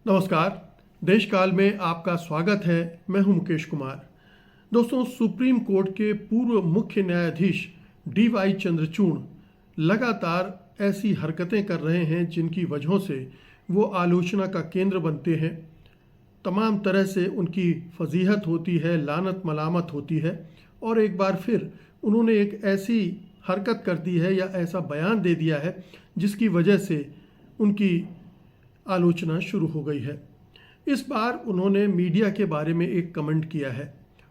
नमस्कार। देश काल में आपका स्वागत है। मैं हूं मुकेश कुमार। दोस्तों, सुप्रीम कोर्ट के पूर्व मुख्य न्यायाधीश DY चंद्रचूड़ लगातार ऐसी हरकतें कर रहे हैं जिनकी वजहों से वो आलोचना का केंद्र बनते हैं। तमाम तरह से उनकी फजीहत होती है, लानत मलामत होती है और एक बार फिर उन्होंने एक ऐसी हरकत कर दी है या ऐसा बयान दे दिया है जिसकी वजह से उनकी आलोचना शुरू हो गई है। इस बार उन्होंने मीडिया के बारे में एक कमेंट किया है।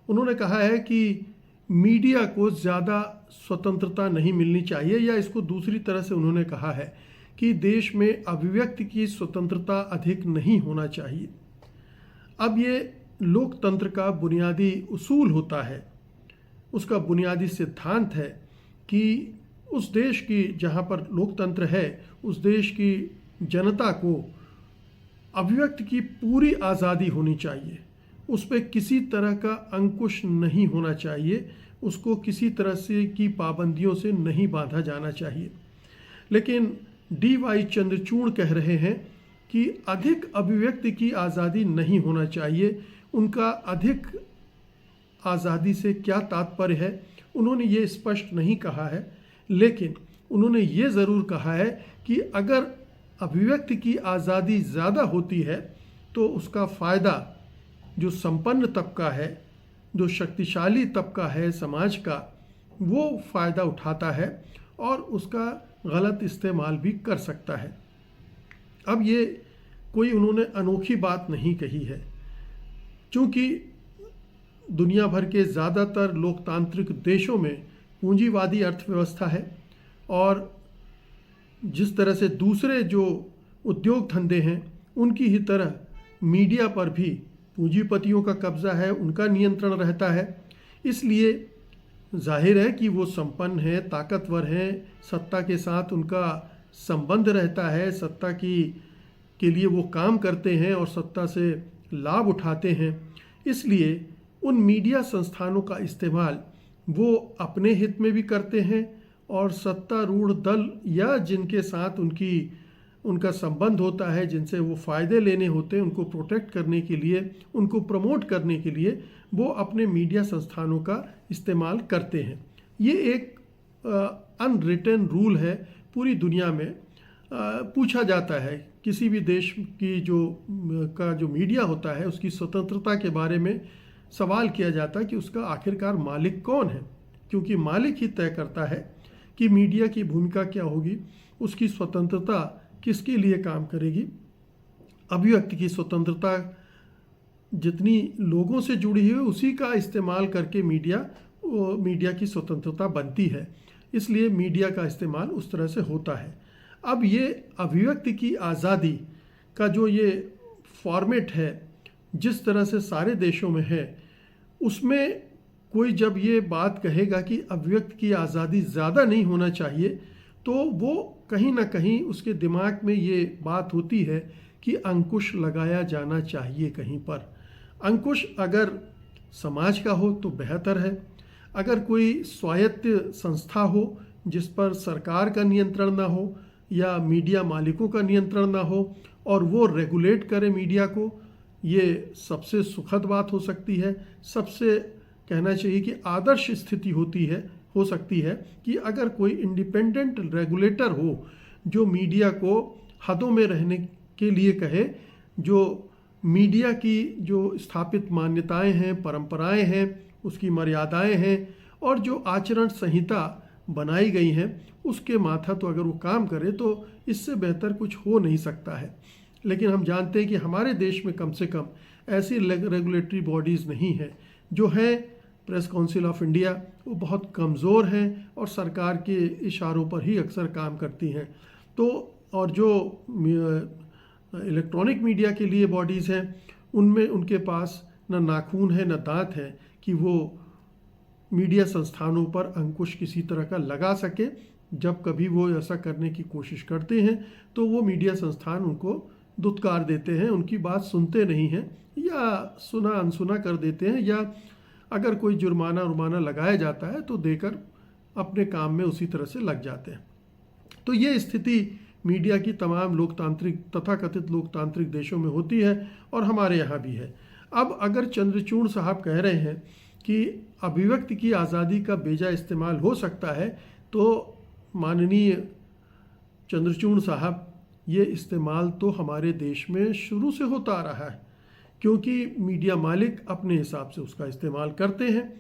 उन्होंने कहा है कि मीडिया को ज़्यादा स्वतंत्रता नहीं मिलनी चाहिए, या इसको दूसरी तरह से उन्होंने कहा है कि देश में अभिव्यक्ति की स्वतंत्रता अधिक नहीं होना चाहिए। अब ये लोकतंत्र का बुनियादी उसूल होता है, उसका बुनियादी सिद्धांत है कि उस देश की जहाँ पर लोकतंत्र है उस देश की जनता को अभिव्यक्ति की पूरी आज़ादी होनी चाहिए। उस पर किसी तरह का अंकुश नहीं होना चाहिए, उसको किसी तरह से की पाबंदियों से नहीं बांधा जाना चाहिए। लेकिन DY चंद्रचूड़ कह रहे हैं कि अधिक अभिव्यक्ति की आज़ादी नहीं होना चाहिए। उनका अधिक आज़ादी से क्या तात्पर्य है उन्होंने ये स्पष्ट नहीं कहा है, लेकिन उन्होंने ये ज़रूर कहा है कि अगर अभिव्यक्ति की आज़ादी ज़्यादा होती है तो उसका फ़ायदा जो संपन्न तबका है, जो शक्तिशाली तबका है समाज का, वो फ़ायदा उठाता है और उसका गलत इस्तेमाल भी कर सकता है। अब ये कोई उन्होंने अनोखी बात नहीं कही है, क्योंकि दुनिया भर के ज़्यादातर लोकतांत्रिक देशों में पूंजीवादी अर्थव्यवस्था है और जिस तरह से दूसरे जो उद्योग धंधे हैं उनकी ही तरह मीडिया पर भी पूंजीपतियों का कब्ज़ा है, उनका नियंत्रण रहता है। इसलिए जाहिर है कि वो संपन्न हैं, ताकतवर हैं, सत्ता के साथ उनका संबंध रहता है, सत्ता के लिए वो काम करते हैं और सत्ता से लाभ उठाते हैं। इसलिए उन मीडिया संस्थानों का इस्तेमाल वो अपने हित में भी करते हैं और सत्तारूढ़ दल या जिनके साथ उनका संबंध होता है, जिनसे वो फ़ायदे लेने होते हैं, उनको प्रोटेक्ट करने के लिए, उनको प्रमोट करने के लिए वो अपने मीडिया संस्थानों का इस्तेमाल करते हैं। ये एक अनरिटन रूल है पूरी दुनिया में। पूछा जाता है किसी भी देश की जो मीडिया होता है उसकी स्वतंत्रता के बारे में सवाल किया जाता है कि उसका आखिरकार मालिक कौन है, क्योंकि मालिक ही तय करता है कि मीडिया की भूमिका क्या होगी, उसकी स्वतंत्रता किसके लिए काम करेगी। अभिव्यक्ति की स्वतंत्रता जितनी लोगों से जुड़ी है उसी का इस्तेमाल करके मीडिया की स्वतंत्रता बनती है। इसलिए मीडिया का इस्तेमाल उस तरह से होता है। अब ये अभिव्यक्ति की आज़ादी का जो ये फॉर्मेट है जिस तरह से सारे देशों में है, उसमें कोई जब ये बात कहेगा कि अभिव्यक्ति की आज़ादी ज़्यादा नहीं होना चाहिए तो वो कहीं ना कहीं उसके दिमाग में ये बात होती है कि अंकुश लगाया जाना चाहिए कहीं पर। अंकुश अगर समाज का हो तो बेहतर है। अगर कोई स्वायत्त संस्था हो जिस पर सरकार का नियंत्रण ना हो या मीडिया मालिकों का नियंत्रण ना हो और वो रेगुलेट करे मीडिया को, ये सबसे सुखद बात हो सकती है। सबसे कहना चाहिए कि आदर्श स्थिति हो सकती है कि अगर कोई इंडिपेंडेंट रेगुलेटर हो जो मीडिया को हदों में रहने के लिए कहे, जो मीडिया की जो स्थापित मान्यताएं हैं, परंपराएं हैं, उसकी मर्यादाएं हैं और जो आचरण संहिता बनाई गई हैं उसके माथा तो अगर वो काम करे तो इससे बेहतर कुछ हो नहीं सकता है। लेकिन हम जानते हैं कि हमारे देश में कम से कम ऐसी रेगुलेटरी बॉडीज़ नहीं हैं। जो है प्रेस काउंसिल ऑफ इंडिया, वो बहुत कमज़ोर हैं और सरकार के इशारों पर ही अक्सर काम करती हैं। तो और जो इलेक्ट्रॉनिक मीडिया के लिए बॉडीज़ हैं उनमें उनके पास न नाखून है न दांत है कि वो मीडिया संस्थानों पर अंकुश किसी तरह का लगा सके। जब कभी वो ऐसा करने की कोशिश करते हैं तो वो मीडिया संस्थान उनको दुत्कार देते हैं, उनकी बात सुनते नहीं हैं या सुना अनसुना कर देते हैं, या अगर कोई जुर्माना लगाया जाता है तो देकर अपने काम में उसी तरह से लग जाते हैं। तो ये स्थिति मीडिया की तमाम लोकतांत्रिक तथाकथित लोकतांत्रिक देशों में होती है और हमारे यहाँ भी है। अब अगर चंद्रचूड़ साहब कह रहे हैं कि अभिव्यक्ति की आज़ादी का बेजा इस्तेमाल हो सकता है, तो माननीय चंद्रचूड़ साहब, ये इस्तेमाल तो हमारे देश में शुरू से होता आ रहा है, क्योंकि मीडिया मालिक अपने हिसाब से उसका इस्तेमाल करते हैं,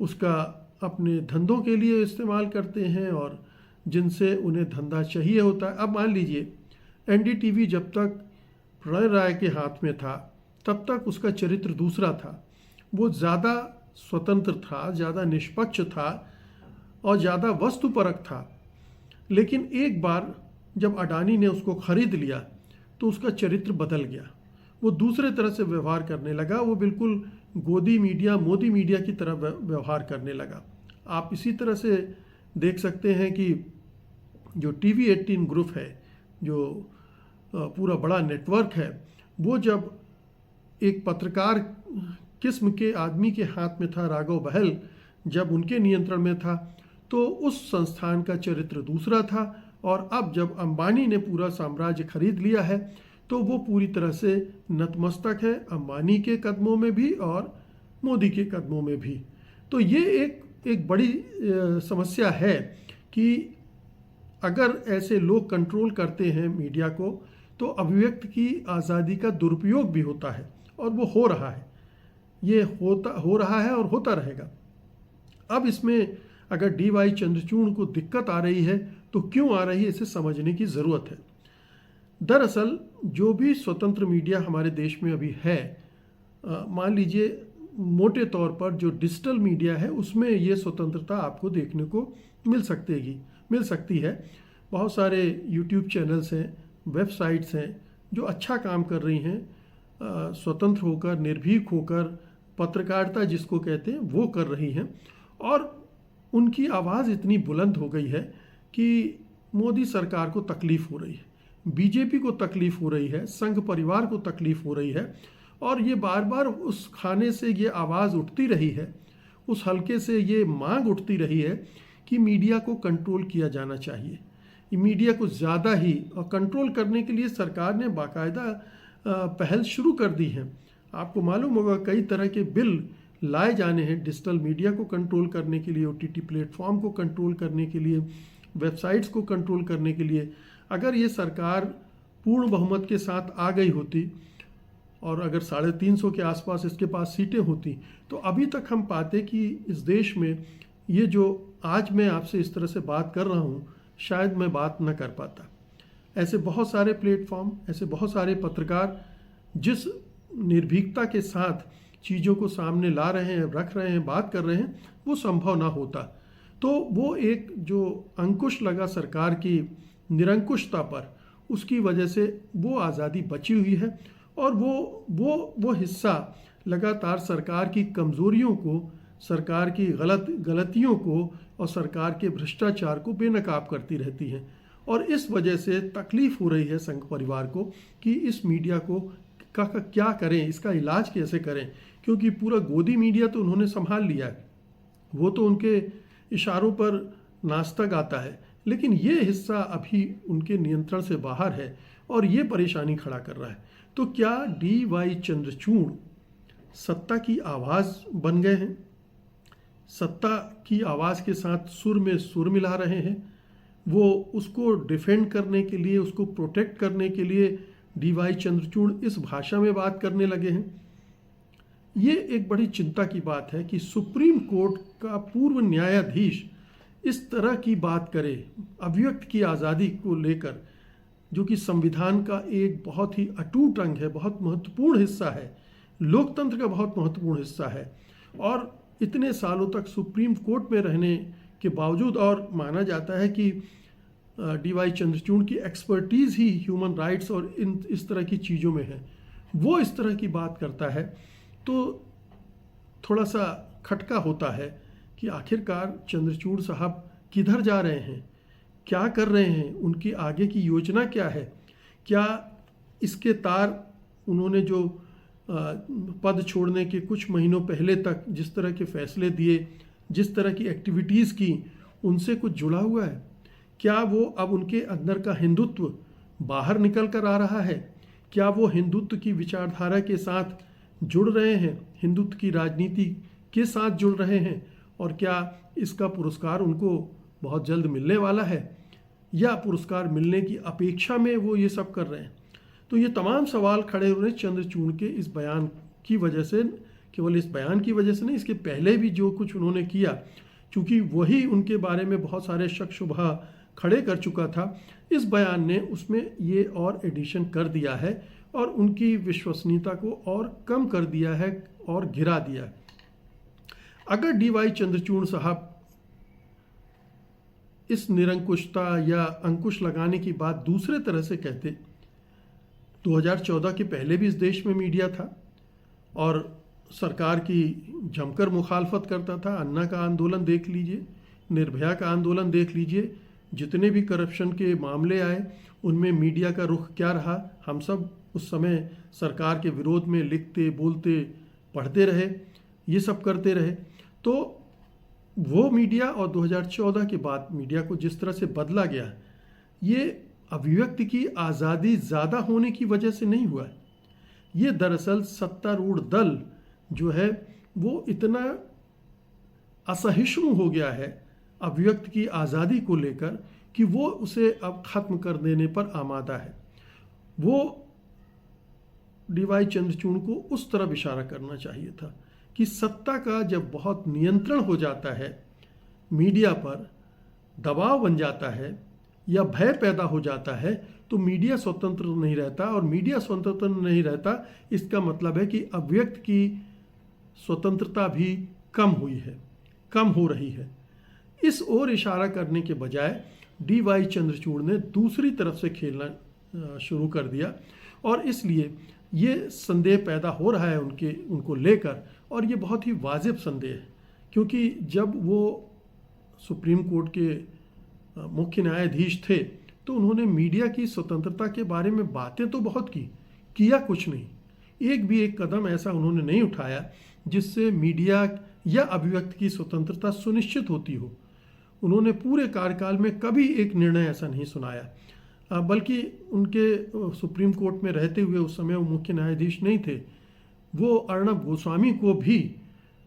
उसका अपने धंधों के लिए इस्तेमाल करते हैं और जिनसे उन्हें धंधा चाहिए होता है। अब मान लीजिए एनडीटीवी जब तक प्रणय राय के हाथ में था तब तक उसका चरित्र दूसरा था, वो ज़्यादा स्वतंत्र था, ज़्यादा निष्पक्ष था और ज़्यादा वस्तुपरक था। लेकिन एक बार जब अडानी ने उसको खरीद लिया तो उसका चरित्र बदल गया, वो दूसरे तरह से व्यवहार करने लगा, वो बिल्कुल गोदी मीडिया, मोदी मीडिया की तरह व्यवहार करने लगा। आप इसी तरह से देख सकते हैं कि जो TV18 ग्रुप है, जो पूरा बड़ा नेटवर्क है, वो जब एक पत्रकार किस्म के आदमी के हाथ में था, राघव बहल, जब उनके नियंत्रण में था, तो उस संस्थान का चरित्र दूसरा था। और अब जब अंबानी ने पूरा साम्राज्य खरीद लिया है तो वो पूरी तरह से नतमस्तक है अंबानी के कदमों में भी और मोदी के कदमों में भी। तो ये एक बड़ी समस्या है कि अगर ऐसे लोग कंट्रोल करते हैं मीडिया को तो अभिव्यक्ति की आज़ादी का दुरुपयोग भी होता है, और वो हो रहा है, ये हो रहा है और होता रहेगा। अब इसमें अगर DY चंद्रचूड़ को दिक्कत आ रही है तो क्यों आ रही है, इसे समझने की ज़रूरत है। दरअसल जो भी स्वतंत्र मीडिया हमारे देश में अभी है, मान लीजिए मोटे तौर पर जो डिजिटल मीडिया है उसमें ये स्वतंत्रता आपको देखने को मिल सकती है। बहुत सारे YouTube चैनल्स हैं, वेबसाइट्स हैं जो अच्छा काम कर रही हैं, स्वतंत्र होकर, निर्भीक होकर पत्रकारिता जिसको कहते हैं वो कर रही हैं, और उनकी आवाज़ इतनी बुलंद हो गई है कि मोदी सरकार को तकलीफ़ हो रही है, बीजेपी को तकलीफ़ हो रही है, संघ परिवार को तकलीफ़ हो रही है, और ये बार बार उस खाने से ये आवाज़ उठती रही है, उस हलके से ये मांग उठती रही है कि मीडिया को कंट्रोल किया जाना चाहिए। मीडिया को ज़्यादा ही, और कंट्रोल करने के लिए सरकार ने बाकायदा पहल शुरू कर दी है। आपको मालूम होगा कई तरह के बिल लाए जाने हैं डिजिटल मीडिया को कंट्रोल करने के लिए, OTT प्लेटफॉर्म को कंट्रोल करने के लिए, वेबसाइट्स को कंट्रोल करने के लिए। अगर ये सरकार पूर्ण बहुमत के साथ आ गई होती और अगर 350 के आसपास इसके पास सीटें होती तो अभी तक हम पाते कि इस देश में ये जो आज मैं आपसे इस तरह से बात कर रहा हूँ, शायद मैं बात न कर पाता। ऐसे बहुत सारे प्लेटफॉर्म, ऐसे बहुत सारे पत्रकार जिस निर्भीकता के साथ चीज़ों को सामने ला रहे हैं, रख रहे हैं, बात कर रहे हैं, वो संभव ना होता। तो वो एक जो अंकुश लगा सरकार की निरंकुशता पर, उसकी वजह से वो आज़ादी बची हुई है, और वो हिस्सा लगातार सरकार की कमज़ोरियों को, सरकार की गलतियों को और सरकार के भ्रष्टाचार को बेनकाब करती रहती है। और इस वजह से तकलीफ़ हो रही है संघ परिवार को कि इस मीडिया को क्या करें, इसका इलाज कैसे करें, क्योंकि पूरा गोदी मीडिया तो उन्होंने संभाल लिया है, वो तो उनके इशारों पर नाचता गाता है, लेकिन ये हिस्सा अभी उनके नियंत्रण से बाहर है और ये परेशानी खड़ा कर रहा है। तो क्या DY चंद्रचूड़ सत्ता की आवाज़ बन गए हैं, सत्ता की आवाज़ के साथ सुर में सुर मिला रहे हैं, वो उसको डिफेंड करने के लिए, उसको प्रोटेक्ट करने के लिए DY चंद्रचूड़ इस भाषा में बात करने लगे हैं। ये एक बड़ी चिंता की बात है कि सुप्रीम कोर्ट का पूर्व न्यायाधीश इस तरह की बात करे अभिव्यक्ति की आज़ादी को लेकर, जो कि संविधान का एक बहुत ही अटूट अंग है, बहुत महत्वपूर्ण हिस्सा है, लोकतंत्र का बहुत महत्वपूर्ण हिस्सा है, और इतने सालों तक सुप्रीम कोर्ट में रहने के बावजूद, और माना जाता है कि DY चंद्रचूड़ की एक्सपर्टीज़ ही ह्यूमन राइट्स और इस तरह की चीज़ों में है, वो इस तरह की बात करता है, तो थोड़ा सा खटका होता है कि आखिरकार चंद्रचूड़ साहब किधर जा रहे हैं, क्या कर रहे हैं, उनकी आगे की योजना क्या है, क्या इसके तार उन्होंने जो पद छोड़ने के कुछ महीनों पहले तक जिस तरह के फैसले दिए, जिस तरह की एक्टिविटीज़ की, उनसे कुछ जुड़ा हुआ है, क्या वो अब उनके अंदर का हिंदुत्व बाहर निकल कर आ रहा है? क्या वो हिंदुत्व की विचारधारा के साथ जुड़ रहे हैं, हिंदुत्व की राजनीति के साथ जुड़ रहे हैं? और क्या इसका पुरस्कार उनको बहुत जल्द मिलने वाला है, या पुरस्कार मिलने की अपेक्षा में वो ये सब कर रहे हैं? तो ये तमाम सवाल खड़े हो रहे हैं चंद्रचूड़ के इस बयान की वजह से। केवल इस बयान की वजह से नहीं, इसके पहले भी जो कुछ उन्होंने किया, चूँकि वही उनके बारे में बहुत सारे शक शुबहा खड़े कर चुका था, इस बयान ने उसमें ये और एडिशन कर दिया है और उनकी विश्वसनीयता को और कम कर दिया है और गिरा दिया है। अगर DY चंद्रचूड़ साहब इस निरंकुशता या अंकुश लगाने की बात दूसरे तरह से कहते, 2014 के पहले भी इस देश में मीडिया था और सरकार की जमकर मुखालफत करता था। अन्ना का आंदोलन देख लीजिए, निर्भया का आंदोलन देख लीजिए, जितने भी करप्शन के मामले आए उनमें मीडिया का रुख क्या रहा। हम सब उस समय सरकार के विरोध में लिखते, बोलते, पढ़ते रहे, ये सब करते रहे। तो वो मीडिया और 2014 के बाद मीडिया को जिस तरह से बदला गया, ये अभिव्यक्ति की आज़ादी ज़्यादा होने की वजह से नहीं हुआ है। ये दरअसल सत्तारूढ़ दल जो है वो इतना असहिष्णु हो गया है अभिव्यक्ति की आज़ादी को लेकर कि वो उसे अब ख़त्म कर देने पर आमादा है। वो DY चंद्रचूड़ को उस तरफ इशारा करना चाहिए था कि सत्ता का जब बहुत नियंत्रण हो जाता है, मीडिया पर दबाव बन जाता है या भय पैदा हो जाता है, तो मीडिया स्वतंत्र नहीं रहता। और मीडिया स्वतंत्र नहीं रहता, इसका मतलब है कि अभिव्यक्ति की स्वतंत्रता भी कम हुई है, कम हो रही है। इस ओर इशारा करने के बजाय DY चंद्रचूड़ ने दूसरी तरफ से खेलना शुरू कर दिया और इसलिए ये संदेह पैदा हो रहा है उनको लेकर। और ये बहुत ही वाजिब संदेह है, क्योंकि जब वो सुप्रीम कोर्ट के मुख्य न्यायाधीश थे तो उन्होंने मीडिया की स्वतंत्रता के बारे में बातें तो बहुत की, किया कुछ नहीं। एक भी एक कदम ऐसा उन्होंने नहीं उठाया जिससे मीडिया या अभिव्यक्ति की स्वतंत्रता सुनिश्चित होती हो। उन्होंने पूरे कार्यकाल में कभी एक निर्णय ऐसा नहीं सुनाया, बल्कि उनके सुप्रीम कोर्ट में रहते हुए उस समय वो मुख्य न्यायाधीश नहीं थे, वो अर्णब गोस्वामी को भी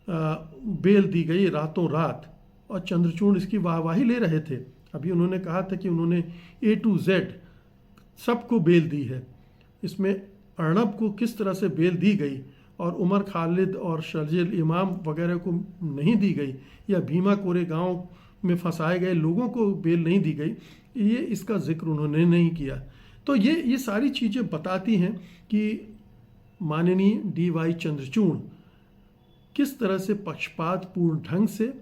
बेल दी गई रातों रात और चंद्रचूड़ इसकी वाहवाही ले रहे थे। अभी उन्होंने कहा था कि उन्होंने A to Z सबको बेल दी है। इसमें अर्णब को किस तरह से बेल दी गई और उमर खालिद और शर्जील इमाम वगैरह को नहीं दी गई, या भीमा कोरेगांव में फंसाए गए लोगों को बेल नहीं दी गई, ये इसका जिक्र उन्होंने नहीं किया। तो ये सारी चीज़ें बताती हैं कि माननीय DY चंद्रचूड़ किस तरह से पक्षपातपूर्ण ढंग से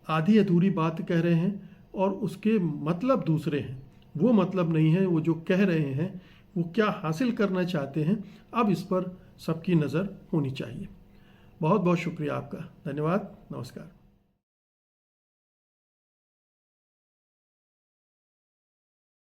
आधी अधूरी बात कह रहे हैं और उसके मतलब दूसरे हैं। वो मतलब नहीं है, वो जो कह रहे हैं वो क्या हासिल करना चाहते हैं, अब इस पर सबकी नज़र होनी चाहिए। बहुत बहुत शुक्रिया आपका, धन्यवाद, नमस्कार।